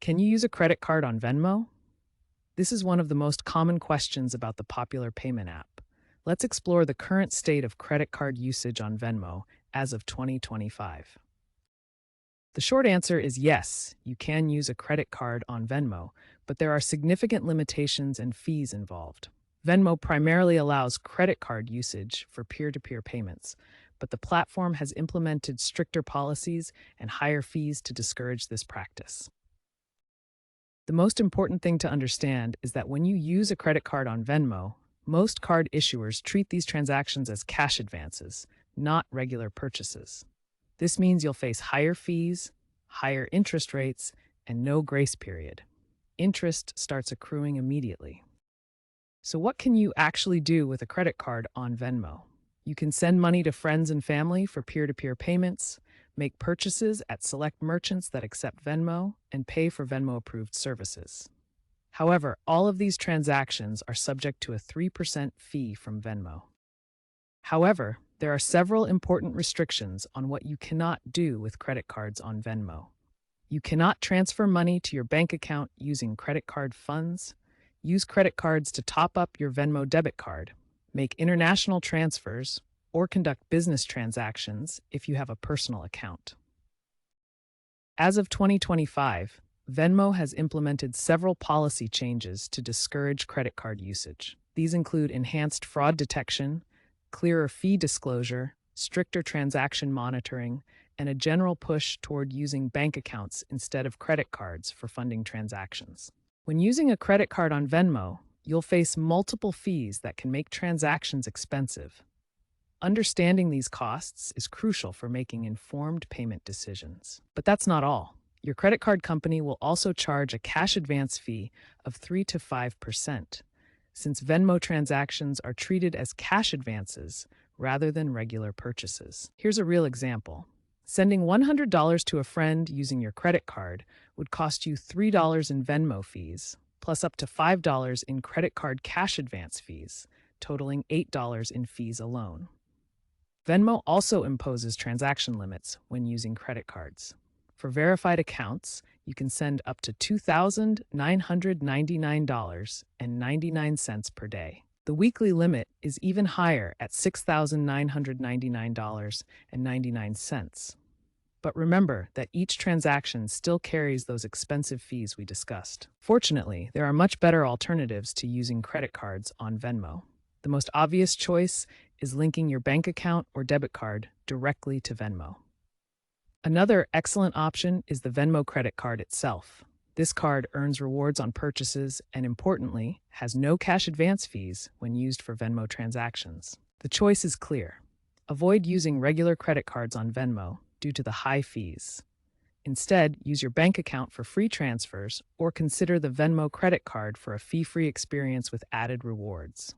Can you use a credit card on Venmo? This is one of the most common questions about the popular payment app. Let's explore the current state of credit card usage on Venmo as of 2025. The short answer is yes, you can use a credit card on Venmo, but there are significant limitations and fees involved. Venmo primarily allows credit card usage for peer-to-peer payments, but the platform has implemented stricter policies and higher fees to discourage this practice. The most important thing to understand is that when you use a credit card on Venmo, most card issuers treat these transactions as cash advances, not regular purchases. This means you'll face higher fees, higher interest rates, and no grace period. Interest starts accruing immediately. So what can you actually do with a credit card on Venmo? You can send money to friends and family for peer-to-peer payments, make purchases at select merchants that accept Venmo, and pay for Venmo-approved services. However, all of these transactions are subject to a 3% fee from Venmo. However, there are several important restrictions on what you cannot do with credit cards on Venmo. You cannot transfer money to your bank account using credit card funds, use credit cards to top up your Venmo debit card, make international transfers, or conduct business transactions if you have a personal account. As of 2025, Venmo has implemented several policy changes to discourage credit card usage. These include enhanced fraud detection, clearer fee disclosure, stricter transaction monitoring, and a general push toward using bank accounts instead of credit cards for funding transactions. When using a credit card on Venmo, you'll face multiple fees that can make transactions expensive. Understanding these costs is crucial for making informed payment decisions. But that's not all. Your credit card company will also charge a cash advance fee of 3 to 5%, since Venmo transactions are treated as cash advances rather than regular purchases. Here's a real example. Sending $100 to a friend using your credit card would cost you $3 in Venmo fees, plus up to $5 in credit card cash advance fees, totaling $8 in fees alone. Venmo also imposes transaction limits when using credit cards. For verified accounts, you can send up to $2,999.99 per day. The weekly limit is even higher at $6,999.99. But remember that each transaction still carries those expensive fees we discussed. Fortunately, there are much better alternatives to using credit cards on Venmo. The most obvious choice is linking your bank account or debit card directly to Venmo. Another excellent option is the Venmo credit card itself. This card earns rewards on purchases and, importantly, has no cash advance fees when used for Venmo transactions. The choice is clear. Avoid using regular credit cards on Venmo due to the high fees. Instead, use your bank account for free transfers or consider the Venmo credit card for a fee-free experience with added rewards.